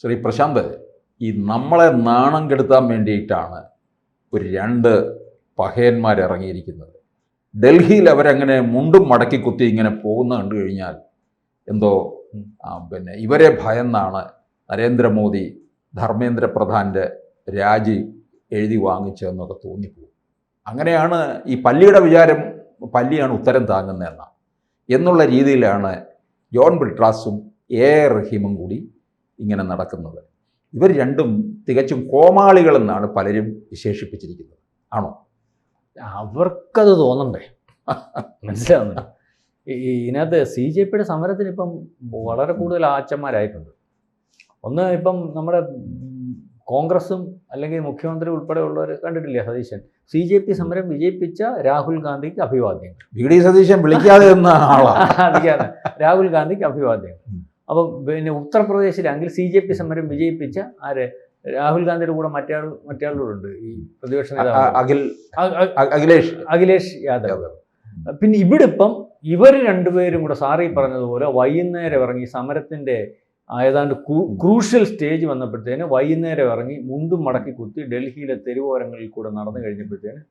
ശ്രീ പ്രശാന്ത്, ഈ നമ്മളെ നാണം കെടുത്താൻ വേണ്ടിയിട്ടാണ് ഒരു രണ്ട് പഹയന്മാരിറങ്ങിയിരിക്കുന്നത്. ഡൽഹിയിൽ അവരങ്ങനെ മുണ്ടും മടക്കി കുത്തി ഇങ്ങനെ പോകുന്ന കണ്ടു കഴിഞ്ഞാൽ എന്തോ ഇവരെ ഭയന്നാണ് നരേന്ദ്രമോദി ധർമ്മേന്ദ്ര പ്രധാൻ്റെ രാജി എഴുതി വാങ്ങിച്ചതെന്നൊക്കെ തോന്നിപ്പോകും. അങ്ങനെയാണ് ഈ പല്ലിയുടെ വിചാരം, പല്ലിയാണ് ഉത്തരം താങ്ങുന്നതെന്ന എന്നുള്ള രീതിയിലാണ് ജോൺ ബ്രിട്ടാസും എ റഹീമും കൂടി ഇങ്ങനെ നടക്കുന്നത്. ഇവർ രണ്ടും തികച്ചും കോമാളികളെന്നാണ് പലരും വിശേഷിപ്പിച്ചിരിക്കുന്നത്. ആണോ? അവർക്കത് തോന്നണ്ടേ? മനസ്സിലാവുന്നില്ല. ഇതിനകത്ത് CJPയുടെ സമരത്തിന് ഇപ്പം വളരെ കൂടുതൽ ആച്ചന്മാരായിട്ടുണ്ട്. ഒന്ന്, ഇപ്പം നമ്മുടെ കോൺഗ്രസും അല്ലെങ്കിൽ മുഖ്യമന്ത്രി ഉൾപ്പെടെയുള്ളവർ കണ്ടിട്ടില്ലേ, സതീശൻ CJP സമരം വിജയിപ്പിച്ച രാഹുൽ ഗാന്ധിക്ക് അഭിവാദ്യങ്ങൾ. VD സതീശൻ വിളിക്കാതെ എന്ന ആളാണ്. രാഹുൽ ഗാന്ധിക്ക് അഭിവാദ്യങ്ങൾ. അപ്പം പിന്നെ ഉത്തർപ്രദേശിലാണെങ്കിൽ CJP സമരം വിജയിപ്പിച്ച ആര്, രാഹുൽ ഗാന്ധിയുടെ കൂടെ മറ്റേയാളോടുണ്ട്, ഈ പ്രതിപക്ഷ നേതാവ് അഖിലേഷ് യാദവ്. പിന്നെ ഇവിടെ ഇപ്പം ഇവർ രണ്ടുപേരും കൂടെ സാറി പറഞ്ഞതുപോലെ വൈകുന്നേരം ഇറങ്ങി സമരത്തിൻ്റെ ഏതാണ്ട് ക്രൂഷ്യൽ സ്റ്റേജ് വന്നപ്പോഴത്തേന് വൈകുന്നേരം ഇറങ്ങി മുണ്ടും മടക്കി കുത്തി ഡൽഹിയിലെ തെരുവോരങ്ങളിൽ കൂടെ നടന്നു കഴിഞ്ഞപ്പോഴത്തേന്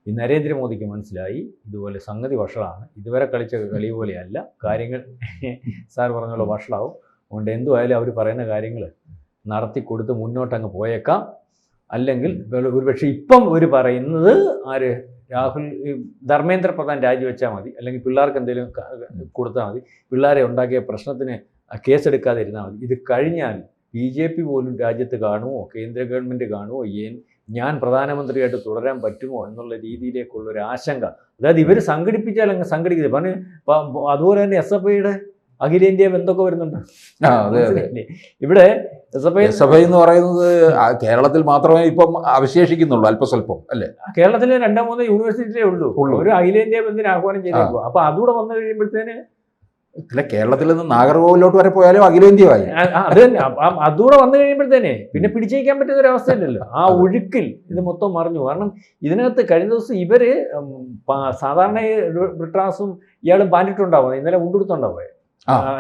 ഈ നരേന്ദ്രമോദിക്ക് മനസ്സിലായി ഇതുപോലെ സംഗതി വഷളാണ്, ഇതുവരെ കളിച്ച കളി പോലെയല്ല കാര്യങ്ങൾ. സാർ പറഞ്ഞ പോലെ വഷളാവും. അതുകൊണ്ട് എന്തുമായാലും അവർ പറയുന്ന കാര്യങ്ങൾ നടത്തി കൊടുത്ത് മുന്നോട്ടങ്ങ് പോയേക്കാം. അല്ലെങ്കിൽ ഒരുപക്ഷെ ഇപ്പം ഒരു പറയുന്നത് ആര്, രാഹുൽ ധർമ്മേന്ദ്ര പ്രധാൻ രാജിവെച്ചാൽ മതി, അല്ലെങ്കിൽ പിള്ളേർക്ക് എന്തെങ്കിലും കൊടുത്താൽ മതി, പിള്ളേരെ ഉണ്ടാക്കിയ പ്രശ്നത്തിന് കേസെടുക്കാതിരുന്നാൽ മതി. ഇത് കഴിഞ്ഞാൽ BJP പോലും രാജ്യത്ത് കാണുമോ, കേന്ദ്ര ഗവൺമെൻറ് കാണുമോ, ഞാൻ പ്രധാനമന്ത്രിയായിട്ട് തുടരാൻ പറ്റുമോ എന്നുള്ള രീതിയിലേക്കുള്ളൊരു ആശങ്ക. അതായത് ഇവർ സംഘടിപ്പിച്ചാൽ അങ്ങ് സംഘടിക്കുന്നത് പറഞ്ഞ്. അതുപോലെ തന്നെ SFIയുടെ അഖിലേന്ത്യാ ബന്ധമൊക്കെ വരുന്നുണ്ട്. ഇവിടെ SFI എന്ന് പറയുന്നത് കേരളത്തിൽ മാത്രമേ ഇപ്പം അവശേഷിക്കുന്നുള്ളൂ, അല്പസ്വല്പം അല്ലേ? കേരളത്തിലെ 2-3 യൂണിവേഴ്സിറ്റിയിലേ ഉള്ളൂ ഒരു അഖിലേന്ത്യാ ബന്ധത്തിന് ആഹ്വാനം ചെയ്തേക്കുക. അപ്പൊ അതുകൂടെ വന്നു കഴിയുമ്പോഴത്തേന് അല്ല, കേരളത്തിൽ നിന്ന് നാഗർകോവിലോട്ട് വരെ പോയാലും അഖിലേന്ത്യമായി. അത് തന്നെ. അതുകൂടെ വന്നു കഴിയുമ്പോഴത്തേനെ പിന്നെ പിടിച്ചേക്കാൻ പറ്റുന്ന ഒരു അവസ്ഥയില്ലല്ലോ. ആ ഒഴുക്കിൽ ഇത് മൊത്തം മറിഞ്ഞു. കാരണം ഇതിനകത്ത് കഴിഞ്ഞ ദിവസം ഇവര് സാധാരണ ബ്രിട്ടാസും ഇയാളും പാൻഡിട്ടുണ്ടാവുക, ഇന്നലെ മുണ്ടെടുത്തുണ്ടാവുക.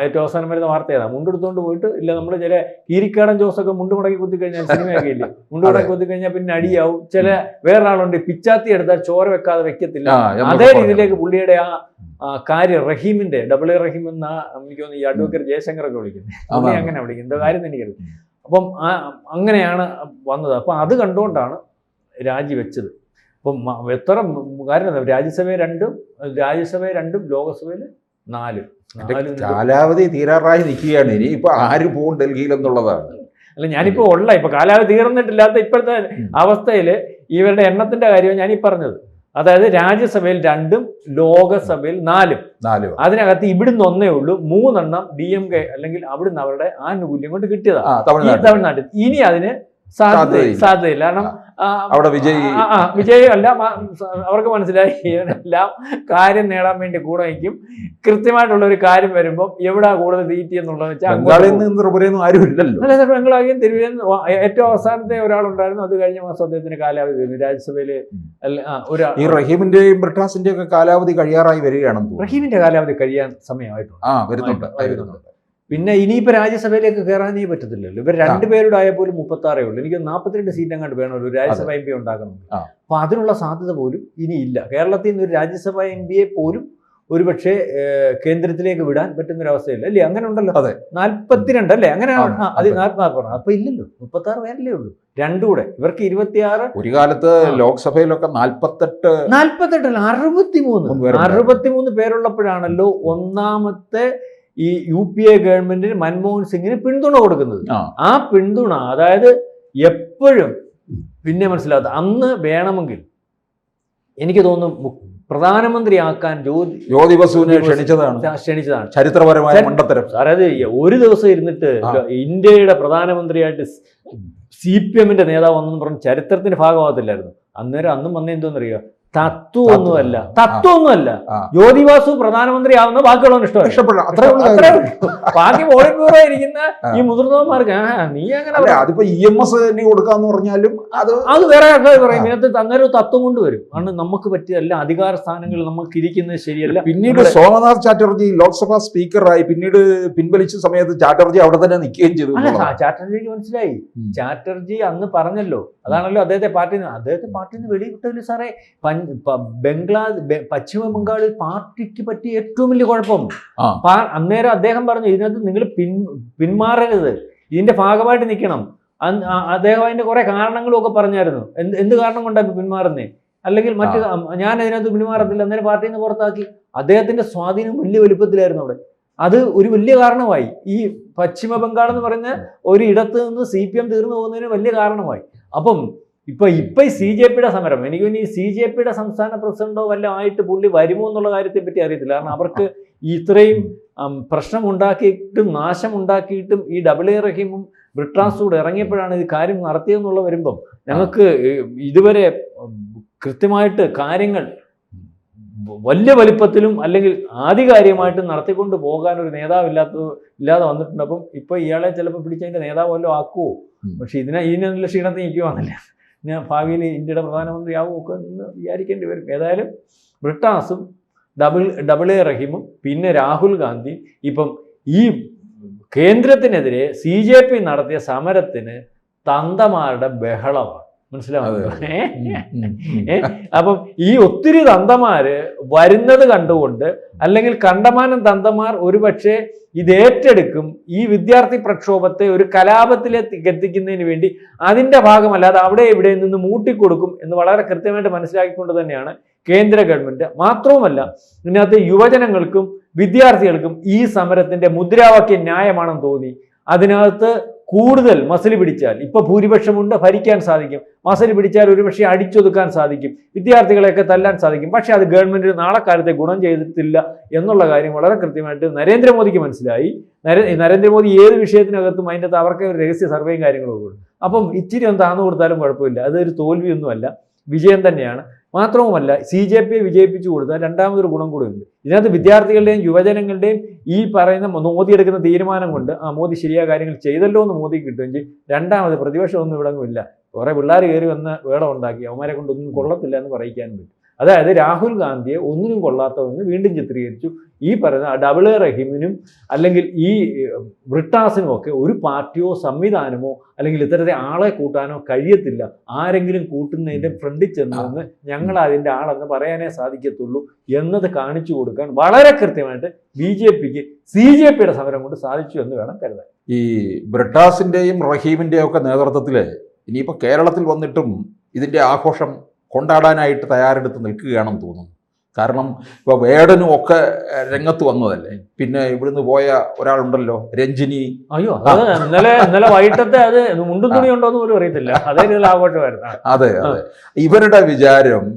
ഏറ്റവും അവസാനം വരുന്ന വാർത്ത ഏതാ, മുണ്ടെടുത്തോണ്ട് പോയിട്ട് ഇല്ല, നമ്മൾ ചില കീരിക്കാടൻ ജോസൊക്കെ മുണ്ട് മുടക്കി കുത്തിക്കഴിഞ്ഞാൽ സിനിമയൊക്കെ ഇല്ലേ, മുണ്ട് മുടക്കി കുത്തിക്കഴിഞ്ഞാൽ പിന്നെ അടിയാവും. ചില വേറൊരാളുണ്ട് പിച്ചാത്തി എടുത്താൽ ചോര വെക്കാതെ വെക്കത്തില്ല. അതേ രീതിയിലേക്ക് പുള്ളിയുടെ ആ കാര്യം റഹീമിന്റെ AA റഹീം എന്ന എനിക്ക് തോന്നുന്നു ഈ അഡ്വക്കേറ്റ് ജയശങ്കറൊക്കെ വിളിക്കുന്നത്, പുള്ളി അങ്ങനെ വിളിക്കും, എന്തോ കാര്യം എനിക്കറിയാം. അപ്പം അങ്ങനെയാണ് വന്നത്. അപ്പം അത് കണ്ടുകൊണ്ടാണ് രാജിവെച്ചത്. അപ്പം എത്ര കാര്യം, രാജ്യസഭയിൽ 2 ലോകസഭയിൽ 4. കാലാവധി തീരാറായി നിൽക്കുകയാണ്. ഇനി ഇപ്പൊ ആര് പോകും ഡൽഹിയിൽ എന്നുള്ളതാണ്. അല്ല, ഞാനിപ്പോ ഇപ്പൊ കാലാവധി തീർന്നിട്ടില്ലാത്ത ഇപ്പോഴത്തെ അവസ്ഥയിൽ ഇവരുടെ എണ്ണത്തിന്റെ കാര്യമാണ് ഞാനീ പറഞ്ഞത്. അതായത് രാജ്യസഭയിൽ 2, ലോകസഭയിൽ 4. അതിനകത്ത് ഇവിടുന്ന് 1 ഉള്ളൂ. 3 DMK അല്ലെങ്കിൽ അവിടുന്ന് അവരുടെ ആനുകൂല്യം കൊണ്ട് കിട്ടിയതാണ് ഈ തമിഴ്നാട്ടിൽ. ഇനി അതിന് സാധ്യതയില്ല. കാരണം അവിടെ വിജയമല്ല, അവർക്ക് മനസ്സിലായി ഇവരെല്ലാം കാര്യം നേടാൻ വേണ്ടി കൂടെ വയ്ക്കും. കൃത്യമായിട്ടുള്ള ഒരു കാര്യം വരുമ്പോൾ എവിടാ കൂടുതൽ തീറ്റി എന്നുള്ളത് വെച്ചാൽ ബംഗാളിയും തിരുവനന്തപുരം ഏറ്റവും അവസാനത്തെ ഒരാളുണ്ടായിരുന്നു. അത് കഴിഞ്ഞ മാസം അദ്ദേഹത്തിന് കാലാവധി തീർന്നു. രാജ്യസഭയിൽ ഈ റഹീമിന്റെയും ബ്രിട്ടാസിന്റെയും ഒക്കെ കാലാവധി കഴിയാറായി വരികയാണെന്ന്. റഹീമിന്റെ കാലാവധി കഴിയാൻ സമയമായിട്ടുണ്ട്. പിന്നെ ഇനിയിപ്പോൾ രാജ്യസഭയിലേക്ക് കയറാനേ പറ്റത്തില്ലല്ലോ. ഇവർ 2 പേരുടെ ആയാൽ പോലും 36 ഉള്ളൂ. എനിക്ക് 42 സീറ്റ് അങ്ങോട്ട് വേണമല്ലോ രാജ്യസഭ MP ഉണ്ടാക്കണമെങ്കിൽ. അപ്പോൾ അതിനുള്ള സാധ്യത പോലും ഇനിയില്ല. കേരളത്തിൽ നിന്ന് ഒരു രാജ്യസഭ MPയെ പോലും ഒരുപക്ഷെ കേന്ദ്രത്തിലേക്ക് വിടാൻ പറ്റുന്നൊരവസ്ഥയില്ല, അല്ലേ? അങ്ങനെ ഉണ്ടല്ലോ. 42 അല്ലേ? അങ്ങനെയാണ്. അത് 44. അപ്പൊ ഇല്ലല്ലോ, 36 പേരല്ലേ ഉള്ളൂ. 2 കൂടെ ഇവർക്ക് 26. ഒരു കാലത്ത് ലോക്സഭയിലൊക്കെ 48 63 പേരുള്ളപ്പോഴാണല്ലോ ഒന്നാമത്തെ ഈ UPA ഗവൺമെന്റിന് മൻമോഹൻ സിംഗിന് പിന്തുണ കൊടുക്കുന്നത്. ആ പിന്തുണ, അതായത് എപ്പോഴും പിന്നെ മനസ്സിലാത്ത അന്ന് വേണമെങ്കിൽ എനിക്ക് തോന്നുന്നു പ്രധാനമന്ത്രിയാക്കാൻ ജ്യോതി ബസുവിനെ ക്ഷണിച്ചതാണ്. ചരിത്രപരമായ മണ്ടത്തരം. അതായത് ഒരു ദിവസം ഇരുന്നിട്ട് ഇന്ത്യയുടെ പ്രധാനമന്ത്രിയായിട്ട് CPMന്റെ നേതാവ് വന്നെന്ന് പറഞ്ഞ് ചരിത്രത്തിന്റെ ഭാഗമാകത്തില്ലായിരുന്നു. അന്നേരം അന്നും വന്നേ എന്തോന്നറിയുക, തത്വമൊന്നുമല്ല. ആ. ജ്യോതിബാസു പ്രധാനമന്ത്രി ആവുന്ന ബാക്കിയുള്ളവന് ഇഷ്ടമല്ല. ബാക്കി പോളിറ്റ് ബ്യൂറോ ഇരിക്കുന്ന ഈ മുതിർന്നവന്മാർക്ക് നീ അങ്ങനെ അതിപ്പോ EMS തന്നെ കൊടുക്കാന്ന് പറഞ്ഞാലും അത് വേറെ ആൾക്കാർ പറയും. ഇതിനകത്ത് അങ്ങനെ ഒരു തത്വം കൊണ്ടുവരും. കാരണം നമുക്ക് പറ്റിയല്ല, അധികാര സ്ഥാനങ്ങളിൽ നമുക്ക് ഇരിക്കുന്നത് ശരിയല്ല. പിന്നീട് സോമനാഥ് ചാറ്റർജി ലോക്സഭാ സ്പീക്കറായി, പിന്നീട് പിൻവലിച്ച സമയത്ത് ചാറ്റർജി അവിടെ തന്നെ നിൽക്കുകയും ചെയ്തു. ചാറ്റർജിക്ക് മനസ്സിലായി. ചാറ്റർജി അന്ന് പറഞ്ഞല്ലോ, അതാണല്ലോ അദ്ദേഹത്തെ പാർട്ടിന്ന് വെളിവിട്ടതിൽ സാറേ. പശ്ചിമ ബംഗാളിൽ പാർട്ടിക്ക് പറ്റിയ ഏറ്റവും വലിയ കുഴപ്പം അന്നേരം അദ്ദേഹം പറഞ്ഞു, ഇതിനകത്ത് നിങ്ങൾ പിന്മാറരുത്, ഇതിന്റെ ഭാഗമായിട്ട് നിൽക്കണം. അദ്ദേഹം അതിന്റെ കുറെ കാരണങ്ങളും ഒക്കെ പറഞ്ഞായിരുന്നു. എന്ത് കാരണം കൊണ്ടാണ് പിന്മാറുന്നേ, അല്ലെങ്കിൽ മറ്റു ഞാൻ അതിനകത്ത് പിന്മാറത്തില്ല, അന്നേരം പാർട്ടിയിൽ നിന്ന് പുറത്താക്കി. അദ്ദേഹത്തിന്റെ സ്വാധീനം വലിയ വലുപ്പത്തിലായിരുന്നു അവിടെ. അത് ഒരു വലിയ കാരണമായി. ഈ പശ്ചിമ ബംഗാൾ എന്ന് പറയുന്ന ഒരു ഇടത്ത് നിന്ന് CPM തീർന്നു പോകുന്നതിന് വലിയ കാരണമായി. അപ്പം ഇപ്പൊ CJPയുടെ സമരം, എനിക്ക് ഈ CJPയുടെ സംസ്ഥാന പ്രസിഡന്റോ വല്ലതും ആയിട്ട് പുള്ളി വരുമോ എന്നുള്ള കാര്യത്തെ പറ്റി അറിയത്തില്ല. കാരണം അവർക്ക് ഇത്രയും പ്രശ്നം ഉണ്ടാക്കിയിട്ടും നാശം ഉണ്ടാക്കിയിട്ടും ഈ AA റഹീമും ബ്രിട്ടാസും ഇറങ്ങിയപ്പോഴാണ് ഇത് കാര്യം നടത്തിയെന്നുള്ള വരുമ്പം ഞങ്ങൾക്ക് ഇതുവരെ കൃത്യമായിട്ട് കാര്യങ്ങൾ വലിയ വലിപ്പത്തിലും അല്ലെങ്കിൽ ആധികാരികമായിട്ടും നടത്തിക്കൊണ്ട് പോകാൻ ഒരു നേതാവ് ഇല്ലാതെ വന്നിട്ടുണ്ട്. അപ്പം ഇപ്പൊ ഇയാളെ ചിലപ്പോൾ പിടിച്ചതിന്റെ നേതാവ് വല്ലതും ആക്കുവോ? പക്ഷെ ഇതിനുള്ള ക്ഷീണത്തിൽ നിൽക്കുവാന്നല്ല, ഞാൻ ഭാവിയിൽ ഇന്ത്യയുടെ പ്രധാനമന്ത്രി ആവുമൊക്കെ എന്ന് വിചാരിക്കേണ്ടി വരും. ഏതായാലും ബ്രിട്ടാസും AA റഹീമും പിന്നെ രാഹുൽ ഗാന്ധി ഇപ്പം ഈ കേന്ദ്രത്തിനെതിരെ CJP നടത്തിയ സമരത്തിന് തന്തമാരുടെ ബഹളമാണ്. മനസ്സിലാവുന്നത്? അപ്പം ഈ ഒത്തിരി തന്തമാര് വരുന്നത് കണ്ടുകൊണ്ട്, അല്ലെങ്കിൽ കണ്ടമാനം തന്തമാർ ഒരുപക്ഷെ ഇത് ഏറ്റെടുക്കും, ഈ വിദ്യാർത്ഥി പ്രക്ഷോഭത്തെ ഒരു കലാപത്തിലേക്ക് എത്തിക്കുന്നതിന് വേണ്ടി അതിന്റെ ഭാഗമല്ലാതെ അവിടെ ഇവിടെ നിന്ന് മൂട്ടിക്കൊടുക്കും എന്ന് വളരെ കൃത്യമായിട്ട് മനസ്സിലാക്കിക്കൊണ്ട് തന്നെയാണ് കേന്ദ്ര ഗവൺമെന്റ്. മാത്രവുമല്ല, ഇതിനകത്ത് യുവജനങ്ങൾക്കും വിദ്യാർത്ഥികൾക്കും ഈ സമരത്തിന്റെ മുദ്രാവാക്യം ന്യായമാണെന്ന് തോന്നി. അതിനകത്ത് കൂടുതൽ മസിൽ പിടിച്ചാൽ, ഇപ്പൊ ഭൂരിപക്ഷമുണ്ട്, ഭരിക്കാൻ സാധിക്കും. മസിൽ പിടിച്ചാൽ ഒരുപക്ഷെ അടിച്ചൊതുക്കാൻ സാധിക്കും, വിദ്യാർത്ഥികളെയൊക്കെ തല്ലാൻ സാധിക്കും. പക്ഷെ അത് ഗവൺമെന്റിന് നാളെ കാലത്തെ ഗുണം ചെയ്തിട്ടില്ല എന്നുള്ള കാര്യം വളരെ കൃത്യമായിട്ട് നരേന്ദ്രമോദിക്ക് മനസ്സിലായി. നരേന്ദ്രമോദി ഏത് വിഷയത്തിനകത്തും അതിൻ്റെ അകത്ത് അവർക്ക് ഒരു രഹസ്യ സർവേയും കാര്യങ്ങളും ഉണ്ട്. അപ്പം ഇച്ചിരി ഒന്ന് താന്നു കൊടുത്താലും കുഴപ്പമില്ല, അതൊരു തോൽവിയൊന്നുമല്ല, വിജയം തന്നെയാണ്. മാത്രവുമല്ല, CJPയെ വിജയിപ്പിച്ചു കൊടുത്താൽ രണ്ടാമതൊരു ഗുണം കൂടെ ഉണ്ട്. ഇതിനകത്ത് വിദ്യാർത്ഥികളുടെയും യുവജനങ്ങളുടെയും ഈ പറയുന്ന മോദി എടുക്കുന്ന തീരുമാനം കൊണ്ട് മോദി ശരിയായ കാര്യങ്ങൾ ചെയ്തല്ലോ എന്ന് മോദി കിട്ടുമെങ്കിൽ രണ്ടാമത് പ്രതിപക്ഷമൊന്നും ഇവിടെ ഇല്ല. കുറെ പിള്ളേർ കയറി വന്ന് വേളം ഉണ്ടാക്കി അവന്മാരെ കൊണ്ടൊന്നും കൊള്ളത്തില്ല എന്ന് പറയിക്കാനും പറ്റും. അതായത് രാഹുൽ ഗാന്ധിയെ ഒന്നിനും കൊള്ളാത്തവെന്ന് വീണ്ടും ചിത്രീകരിച്ചു. ഈ പറയുന്ന AA റഹീമിനും അല്ലെങ്കിൽ ഈ ബ്രിട്ടാസിനും ഒക്കെ ഒരു പാർട്ടിയോ സംവിധാനമോ അല്ലെങ്കിൽ ഇത്തരത്തെ ആളെ കൂട്ടാനോ കഴിയത്തില്ല. ആരെങ്കിലും കൂട്ടുന്നതിൻ്റെ ഫ്രണ്ടിൽ ചെന്ന് ഞങ്ങൾ അതിൻ്റെ ആളെന്ന് പറയാനേ സാധിക്കത്തുള്ളൂ എന്നത് കാണിച്ചു കൊടുക്കാൻ വളരെ കൃത്യമായിട്ട് BJPക്ക് CJPയുടെ സമരം കൊണ്ട് സാധിച്ചു എന്ന് വേണം കരുതാൻ. ഈ ബ്രിട്ടാസിൻ്റെയും റഹീമിൻ്റെയും ഒക്കെ നേതൃത്വത്തിൽ ഇനിയിപ്പോൾ കേരളത്തിൽ വന്നിട്ടും ഇതിൻ്റെ ആഘോഷം കൊണ്ടാടാനായിട്ട് തയ്യാറെടുത്ത് നിൽക്കുകയാണെന്ന് തോന്നുന്നു. കാരണം ഇപ്പോൾ വേടനും ഒക്കെ രംഗത്ത് വന്നതല്ലേ. പിന്നെ ഇവിടുന്ന് പോയ ഒരാളുണ്ടല്ലോ, രഞ്ജിനി. അയ്യോ, ഇന്നലെ വൈകിട്ടത്തെ അത് മുണ്ടും തുണി ഉണ്ടോന്ന് പോലും അറിയത്തില്ല, അതേ ആഘോഷമായിരുന്നു. അതെ അതെ, ഇവരുടെ വിചാരം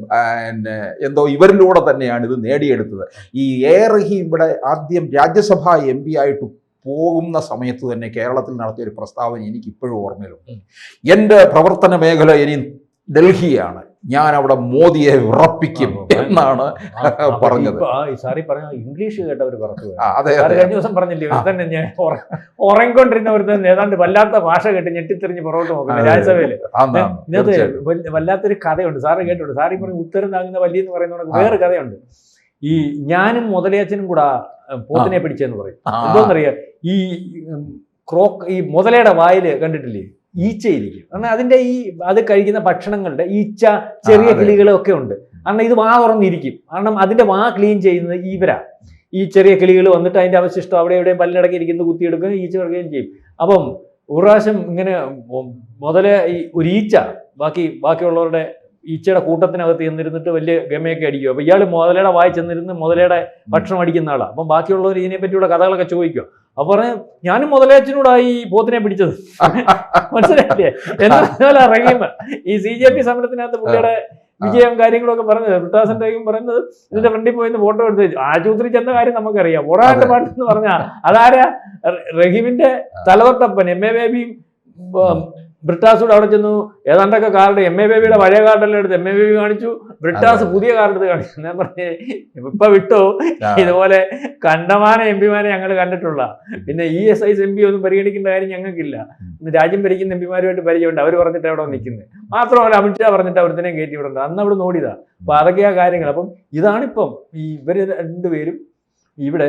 എന്തോ ഇവരിലൂടെ തന്നെയാണ് ഇത് നേടിയെടുത്തത്. ഈ റഹീം ഇവിടെ ആദ്യം രാജ്യസഭാ MP ആയിട്ട് പോകുന്ന സമയത്ത് തന്നെ കേരളത്തിൽ നടത്തിയ ഒരു പ്രസ്താവന എനിക്ക് ഇപ്പോഴും ഓർമ്മയിലുണ്ട്. എൻ്റെ പ്രവർത്തന മേഖല ഇനി ഡൽഹിയാണ്, ഞാൻ അവിടെ മോദിയെ വിറപ്പിക്കും എന്നാണ് പറഞ്ഞത്. സാറി പറഞ്ഞ ഇംഗ്ലീഷ് കേട്ടവർ പറഞ്ഞു. അതെ, കഴിഞ്ഞ ദിവസം പറഞ്ഞില്ലേ, തന്നെ ഞാൻ ഉറങ്ങിക്കൊണ്ടിരുന്നവർ ഏതാണ്ട് വല്ലാത്ത ഭാഷ കേട്ട് ഞെട്ടിത്തെറിഞ്ഞ് പുറകോട്ട് നോക്കുന്നത് രാജ്യസഭയില്. ഇതിനകത്ത് വല്ലാത്തൊരു കഥയുണ്ട്, സാറ് കേട്ടുണ്ട്. സാറി പറഞ്ഞ ഉത്തരം താങ്ങുന്ന വലിയ എന്ന് പറയുന്ന വേറെ കഥയുണ്ട്. ഈ ഞാനും മുതലയച്ചനും കൂടെ പോത്തിനെ പിടിച്ചെന്ന് പറയും. എന്തോന്നറിയാം, ഈ മുതലയുടെ വായില് കണ്ടിട്ടില്ലേ ഈച്ചയിരിക്കും. കാരണം അതിന്റെ അത് കഴിക്കുന്ന ഭക്ഷണങ്ങളുടെ ഈച്ച, ചെറിയ കിളികളൊക്കെ ഉണ്ട്. കാരണം ഇത് വാ തുറന്നിരിക്കും. കാരണം അതിന്റെ വാ ക്ലീൻ ചെയ്യുന്നത് ഇവരാ. ഈ ചെറിയ കിളികൾ വന്നിട്ട് അതിന്റെ അവശിഷ്ടം അവിടെ എവിടെയും പല്ലിടക്കി ഇരിക്കുന്നത് കുത്തിയെടുക്കുകയും ഈച്ച കിടക്കുകയും ചെയ്യും. അപ്പം ഒരു പ്രാവശ്യം ഇങ്ങനെ ഒരു ഈച്ച ബാക്കിയുള്ളവരുടെ ഈച്ചയുടെ കൂട്ടത്തിനകത്ത് ചെന്നിരുന്നിട്ട് വലിയ ഗമയൊക്കെ അടിക്കും. അപ്പൊ ഇയാൾ മുതലയുടെ വായി ചെന്നിരുന്ന് മുതലയുടെ ഭക്ഷണം അടിക്കുന്ന ആളാണ്. അപ്പം ബാക്കിയുള്ളവർ ഇതിനെ പറ്റിയുള്ള കഥകളൊക്കെ ചോദിക്കും. അപ്പൊ പറഞ്ഞു, ഞാനും മുതലയച്ചനോടായി ഈ പോത്തിനെ പിടിച്ചത്. മനസ്സിലായില്ലേ? എന്നാൽ ഇറങ്ങിയപ്പോ ഈ CJP സമരത്തിനകത്ത് പുള്ളിയുടെ വിജയം കാര്യങ്ങളൊക്കെ പറഞ്ഞത് ബ്രിട്ടാസിന്റെ പറയുന്നത് ഇതിന്റെ ഫ്രണ്ടിൽ പോയി ഫോട്ടോ എടുത്ത് ആശുപത്രി ചെന്ന കാര്യം നമുക്കറിയാം. ഒരാളുടെ പാട്ടെന്ന് പറഞ്ഞാൽ അതാരാ? റഹീമിന്റെ തലതൊട്ടപ്പൻ MA ബേബിയും ബ്രിട്ടാസോട് അവിടെ ചെന്നു ഏതാണ്ടൊക്കെ കാർഡ് MA ബേബിയുടെ പഴയ കാർഡെല്ലാം എടുത്ത് MA ബേബി കാണിച്ചു, ബ്രിട്ടാസ് പുതിയ കാർഡ് എടുത്ത് കാണിച്ചു. ഞാൻ പറഞ്ഞേ ഇപ്പൊ വിട്ടു, ഇതുപോലെ കണ്ടമാന MP മാരെ ഞങ്ങൾ കണ്ടിട്ടുള്ള, പിന്നെ ESI MP ഒന്നും പരിഗണിക്കേണ്ട കാര്യം ഞങ്ങൾക്കില്ല. ഇന്ന് രാജ്യം ഭരിക്കുന്ന MP മാരുമായിട്ട് പരിചയമുണ്ട്, അവർ പറഞ്ഞിട്ട് അവിടെ നിൽക്കുന്നത്. മാത്രമല്ല അമിത്ഷാ പറഞ്ഞിട്ട് അവിടുത്തെ കയറ്റി വിടണ്ട, അന്ന് അവിടെ നോടിയതാ. അപ്പൊ അതൊക്കെയാ കാര്യങ്ങൾ. അപ്പം ഇതാണിപ്പം ഇവര് രണ്ടുപേരും ഇവിടെ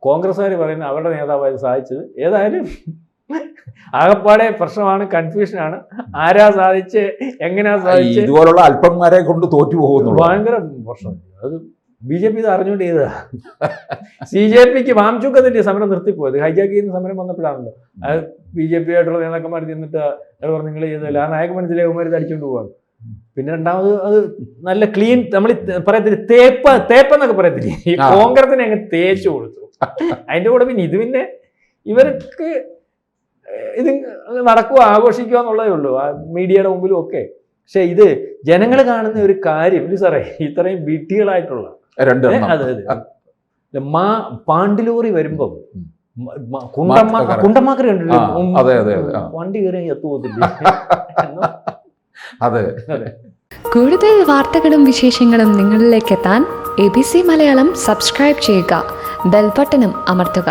കോൺഗ്രസ്സുകാർ പറയുന്ന അവരുടെ നേതാവായി സാധിച്ചത്. ഏതായാലും ആകപ്പാടെ പ്രശ്നമാണ്, കൺഫ്യൂഷനാണ്. ആരാ സാധിച്ച്, എങ്ങനെയാ സാധിച്ച്, ഇതുപോലുള്ള അല്പന്മാരെ കൊണ്ട് തോറ്റു പോകുന്നു. ഭയങ്കര പ്രശ്നം. അത് BJP ഇത് അറിഞ്ഞുകൊണ്ട് ചെയ്തതാ. CJPക്ക് വാംചൂക്കത്തിന്റെ സമരം നിർത്തിപ്പോയത്, ഹൈജാക്ക് ചെയ്യുന്ന സമരം വന്നപ്പോഴാണല്ലോ. അത് BJP ആയിട്ടുള്ള നേതാക്കന്മാർ ചെന്നിട്ട് പറഞ്ഞു നിങ്ങൾ ചെയ്തല്ല, ആ നായക മനസ്സിലാകുമാർ ഇത് അടിച്ചുകൊണ്ട് പോകാൻ. പിന്നെ രണ്ടാമത് അത് നല്ല ക്ലീൻ, നമ്മൾ പറയത്തില്ല തേപ്പെന്നൊക്കെ പറയത്തില്ലേ, ഈ കോൺഗ്രസിനെ അങ്ങ് തേച്ചു കൊടുത്തു. അതിന്റെ കൂടെ പിന്നെ ഇത് പിന്നെ ഇവർക്ക് ഇത് നടക്കുക ആഘോഷിക്കുക എന്നുള്ളതേ ഉള്ളൂ, മീഡിയയുടെ മുമ്പിലും ഒക്കെ. പക്ഷെ ഇത് ജനങ്ങൾ കാണുന്ന ഒരു കാര്യം ഇത് സാറേ, ഇത്രയും വിഡ്ഢികളായിട്ടുള്ള പാണ്ടിലോറി വരുമ്പം കുണ്ടന്മാക്കർ കണ്ടില്ലേ, വണ്ടി കയറി എത്തുപോകത്തില്ല. അതെ. കൂടുതൽ വാർത്തകളും വിശേഷങ്ങളും നിങ്ങളിലേക്ക് എത്താൻ ABC മലയാളം സബ്സ്ക്രൈബ് ചെയ്യുക, ബെൽബട്ടനും അമർത്തുക.